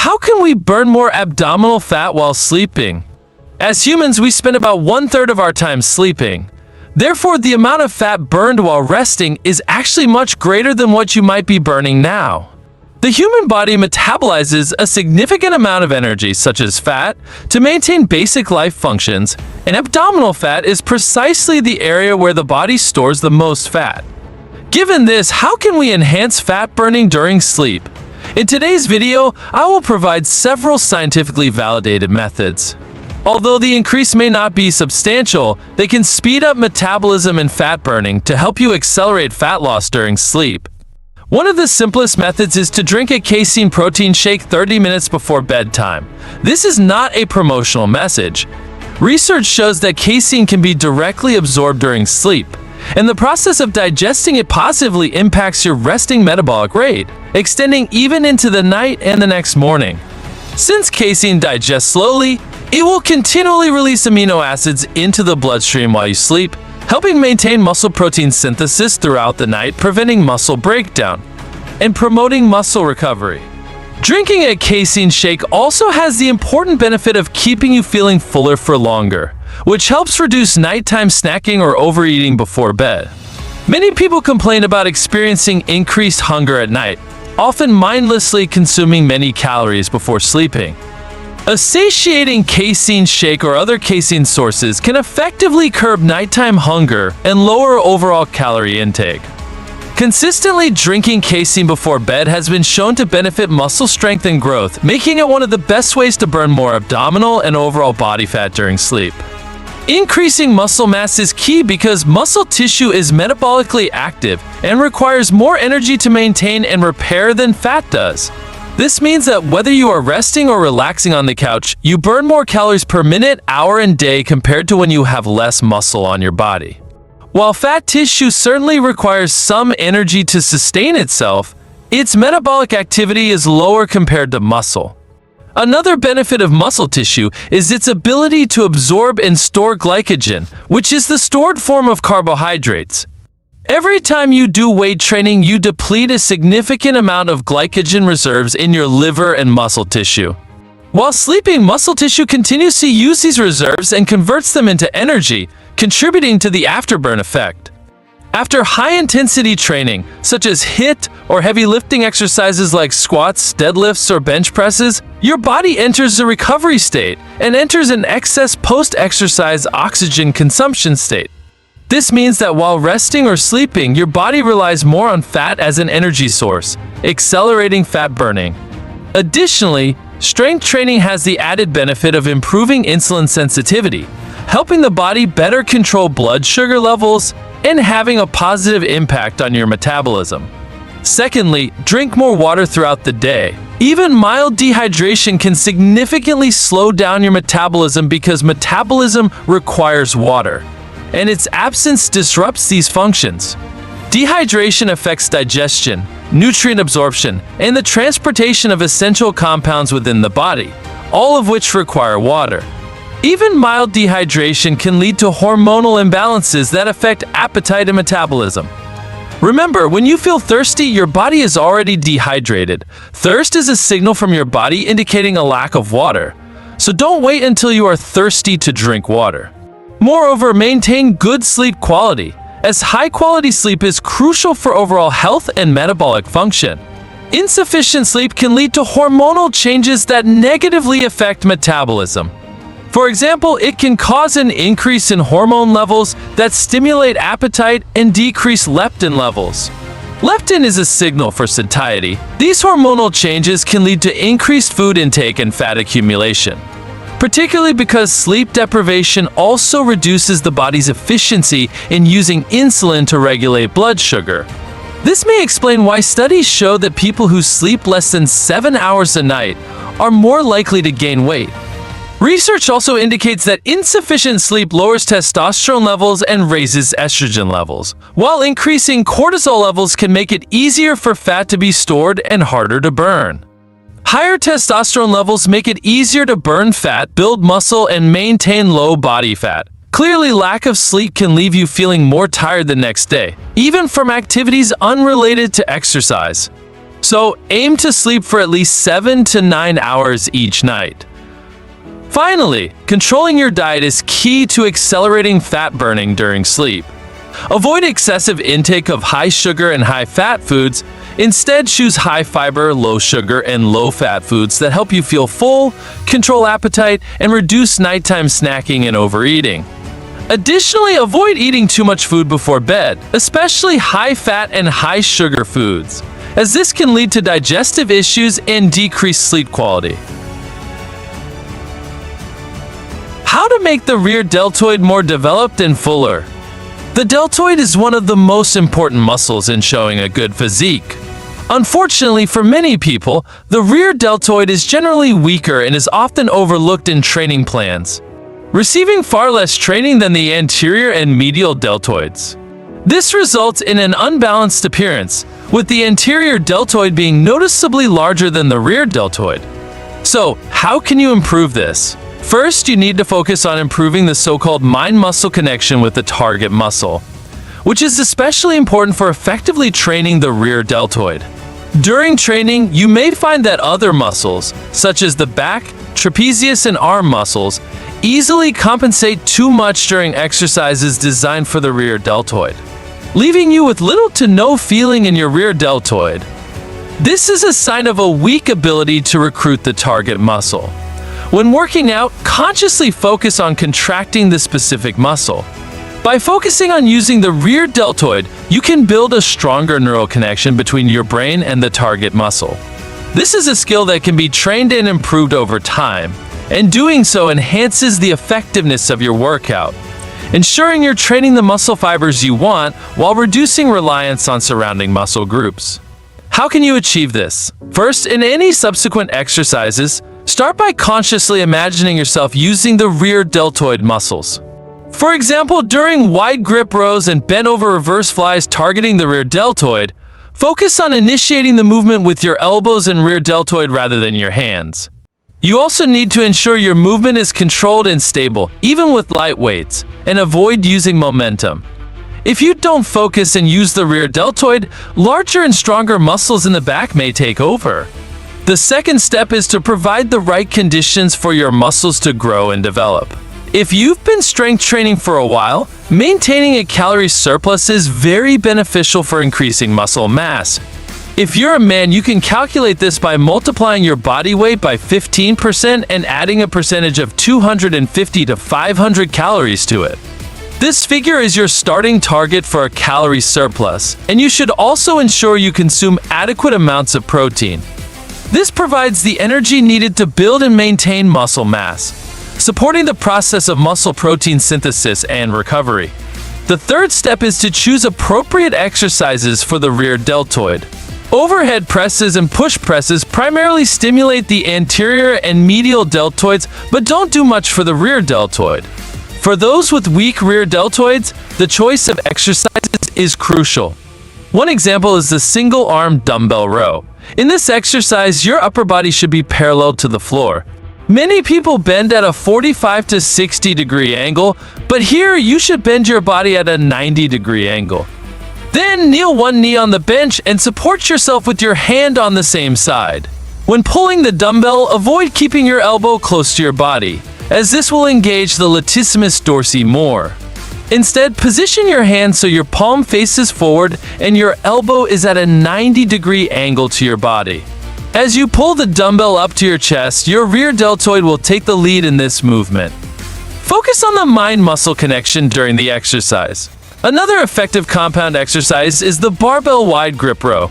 how can we burn more abdominal fat while sleeping? As humans, we spend about 1/3 of our time sleeping. Therefore, the amount of fat burned while resting is actually much greater than what you might be burning now. The human body metabolizes a significant amount of energy, such as fat, to maintain basic life functions, and abdominal fat is precisely the area where the body stores the most fat. Given this, how can we enhance fat burning during sleep? In today's video, I will provide several scientifically validated methods. Although the increase may not be substantial, they can speed up metabolism and fat burning to help you accelerate fat loss during sleep. One of the simplest methods is to drink a casein protein shake 30 minutes before bedtime. This is not a promotional message. Research shows that casein can be directly absorbed during sleep, and the process of digesting it positively impacts your resting metabolic rate, extending even into the night and the next morning. Since casein digests slowly, it will continually release amino acids into the bloodstream while you sleep, helping maintain muscle protein synthesis throughout the night, preventing muscle breakdown, and promoting muscle recovery. Drinking a casein shake also has the important benefit of keeping you feeling fuller for longer, which helps reduce nighttime snacking or overeating before bed. Many people complain about experiencing increased hunger at night, often mindlessly consuming many calories before sleeping. A satiating casein shake or other casein sources can effectively curb nighttime hunger and lower overall calorie intake. Consistently drinking casein before bed has been shown to benefit muscle strength and growth, making it one of the best ways to burn more abdominal and overall body fat during sleep. Increasing muscle mass is key because muscle tissue is metabolically active and requires more energy to maintain and repair than fat does. This means that whether you are resting or relaxing on the couch, you burn more calories per minute, hour, and day compared to when you have less muscle on your body. While fat tissue certainly requires some energy to sustain itself, its metabolic activity is lower compared to muscle. Another benefit of muscle tissue is its ability to absorb and store glycogen, which is the stored form of carbohydrates. Every time you do weight training, you deplete a significant amount of glycogen reserves in your liver and muscle tissue. While sleeping, muscle tissue continues to use these reserves and converts them into energy, contributing to the afterburn effect. After high-intensity training, such as HIIT or heavy lifting exercises like squats, deadlifts, or bench presses, your body enters the recovery state and enters an excess post-exercise oxygen consumption state. This means that while resting or sleeping, your body relies more on fat as an energy source, accelerating fat burning. Additionally, strength training has the added benefit of improving insulin sensitivity, helping the body better control blood sugar levels and having a positive impact on your metabolism. Secondly, drink more water throughout the day. Even mild dehydration can significantly slow down your metabolism because metabolism requires water, and its absence disrupts these functions. Dehydration affects digestion, nutrient absorption, and the transportation of essential compounds within the body, all of which require water. Even mild dehydration can lead to hormonal imbalances that affect appetite and metabolism. Remember, when you feel thirsty, your body is already dehydrated. Thirst is a signal from your body indicating a lack of water, so don't wait until you are thirsty to drink water. Moreover, maintain good sleep quality, as high-quality sleep is crucial for overall health and metabolic function. Insufficient sleep can lead to hormonal changes that negatively affect metabolism. For example, it can cause an increase in hormone levels that stimulate appetite and decrease leptin levels. Leptin is a signal for satiety. These hormonal changes can lead to increased food intake and fat accumulation, particularly because sleep deprivation also reduces the body's efficiency in using insulin to regulate blood sugar. This may explain why studies show that people who sleep less than 7 hours a night are more likely to gain weight. Research also indicates that insufficient sleep lowers testosterone levels and raises estrogen levels, while increasing cortisol levels can make it easier for fat to be stored and harder to burn. Higher testosterone levels make it easier to burn fat, build muscle, and maintain low body fat. Clearly, lack of sleep can leave you feeling more tired the next day, even from activities unrelated to exercise. So aim to sleep for at least 7 to 9 hours each night. Finally, controlling your diet is key to accelerating fat burning during sleep. Avoid excessive intake of high sugar and high fat foods. Instead, choose high fiber, low sugar, and low fat foods that help you feel full, control appetite, and reduce nighttime snacking and overeating. Additionally, avoid eating too much food before bed, especially high fat and high sugar foods, as this can lead to digestive issues and decreased sleep quality. How to make the rear deltoid more developed and fuller. The deltoid is one of the most important muscles in showing a good physique. Unfortunately, for many people, the rear deltoid is generally weaker and is often overlooked in training plans, receiving far less training than the anterior and medial deltoids. This results in an unbalanced appearance, with the anterior deltoid being noticeably larger than the rear deltoid. So, how can you improve this? First, you need to focus on improving the so-called mind-muscle connection with the target muscle, which is especially important for effectively training the rear deltoid. During training, you may find that other muscles, such as the back, trapezius, and arm muscles, easily compensate too much during exercises designed for the rear deltoid, leaving you with little to no feeling in your rear deltoid. This is a sign of a weak ability to recruit the target muscle. When working out, consciously focus on contracting the specific muscle. By focusing on using the rear deltoid, you can build a stronger neural connection between your brain and the target muscle. This is a skill that can be trained and improved over time, and doing so enhances the effectiveness of your workout, ensuring you're training the muscle fibers you want while reducing reliance on surrounding muscle groups. How can you achieve this? First, in any subsequent exercises, start by consciously imagining yourself using the rear deltoid muscles. For example, during wide grip rows and bent over reverse flies targeting the rear deltoid, focus on initiating the movement with your elbows and rear deltoid rather than your hands. You also need to ensure your movement is controlled and stable, even with light weights, and avoid using momentum. If you don't focus and use the rear deltoid, larger and stronger muscles in the back may take over. The second step is to provide the right conditions for your muscles to grow and develop. If you've been strength training for a while, maintaining a calorie surplus is very beneficial for increasing muscle mass. If you're a man, you can calculate this by multiplying your body weight by 15% and adding a percentage of 250 to 500 calories to it. This figure is your starting target for a calorie surplus, and you should also ensure you consume adequate amounts of protein. This provides the energy needed to build and maintain muscle mass, supporting the process of muscle protein synthesis and recovery. The third step is to choose appropriate exercises for the rear deltoid. Overhead presses and push presses primarily stimulate the anterior and medial deltoids, but don't do much for the rear deltoid. For those with weak rear deltoids, the choice of exercises is crucial. One example is the single-arm dumbbell row. In this exercise, your upper body should be parallel to the floor. Many people bend at a 45 to 60 degree angle, but here you should bend your body at a 90-degree angle. Then kneel one knee on the bench and support yourself with your hand on the same side. When pulling the dumbbell, avoid keeping your elbow close to your body, as this will engage the latissimus dorsi more. Instead, position your hand so your palm faces forward and your elbow is at a 90-degree angle to your body. As you pull the dumbbell up to your chest, your rear deltoid will take the lead in this movement. Focus on the mind-muscle connection during the exercise. Another effective compound exercise is the barbell wide grip row.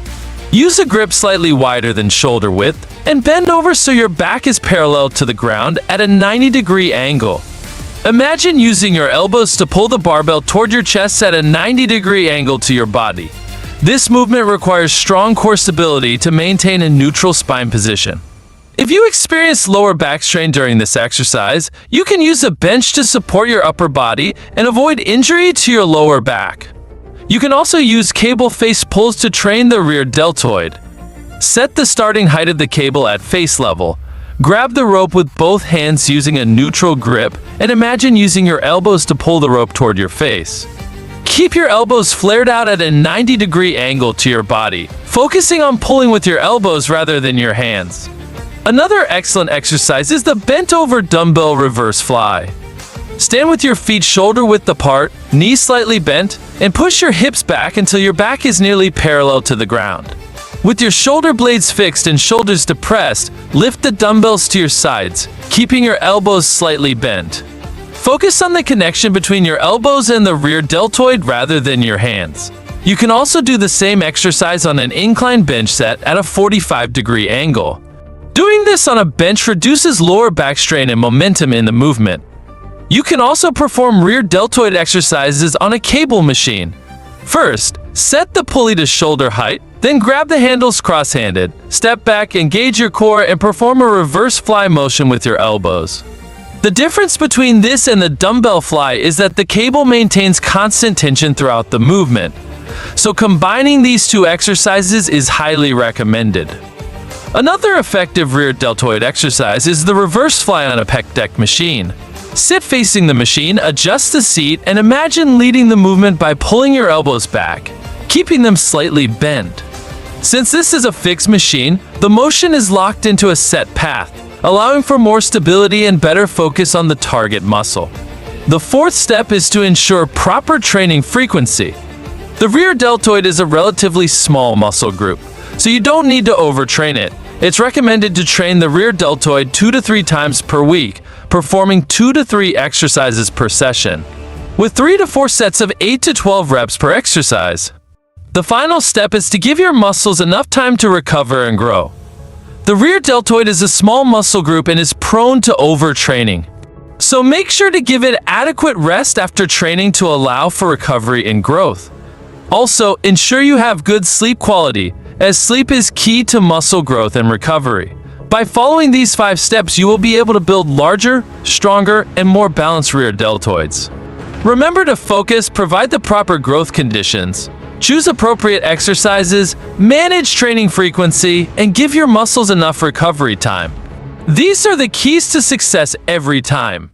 Use a grip slightly wider than shoulder width and bend over so your back is parallel to the ground at a 90-degree angle. Imagine using your elbows to pull the barbell toward your chest at a 90-degree angle to your body. This movement requires strong core stability to maintain a neutral spine position. If you experience lower back strain during this exercise, you can use a bench to support your upper body and avoid injury to your lower back. You can also use cable face pulls to train the rear deltoid. Set the starting height of the cable at face level. Grab the rope with both hands using a neutral grip and imagine using your elbows to pull the rope toward your face. Keep your elbows flared out at a 90-degree angle to your body, focusing on pulling with your elbows rather than your hands. Another excellent exercise is the bent-over dumbbell reverse fly. Stand with your feet shoulder-width apart, knees slightly bent, and push your hips back until your back is nearly parallel to the ground. With your shoulder blades fixed and shoulders depressed, lift the dumbbells to your sides, keeping your elbows slightly bent. Focus on the connection between your elbows and the rear deltoid rather than your hands. You can also do the same exercise on an incline bench set at a 45-degree angle. Doing this on a bench reduces lower back strain and momentum in the movement. You can also perform rear deltoid exercises on a cable machine. First, set the pulley to shoulder height, then grab the handles cross-handed, step back, engage your core, and perform a reverse fly motion with your elbows. The difference between this and the dumbbell fly is that the cable maintains constant tension throughout the movement, so combining these two exercises is highly recommended. Another effective rear deltoid exercise is the reverse fly on a pec deck machine. Sit facing the machine, adjust the seat, and imagine leading the movement by pulling your elbows back, keeping them slightly bent. Since this is a fixed machine, the motion is locked into a set path, allowing for more stability and better focus on the target muscle. The fourth step is to ensure proper training frequency. The rear deltoid is a relatively small muscle group, so you don't need to overtrain it. It's recommended to train the rear deltoid 2 to 3 times per week, performing 2 to 3 exercises per session, with 3 to 4 sets of 8 to 12 reps per exercise. The final step is to give your muscles enough time to recover and grow. The rear deltoid is a small muscle group and is prone to overtraining, so make sure to give it adequate rest after training to allow for recovery and growth. Also, ensure you have good sleep quality, as sleep is key to muscle growth and recovery. By following these 5 steps, you will be able to build larger, stronger, and more balanced rear deltoids. Remember to focus, provide the proper growth conditions, choose appropriate exercises, manage training frequency, and give your muscles enough recovery time. These are the keys to success every time.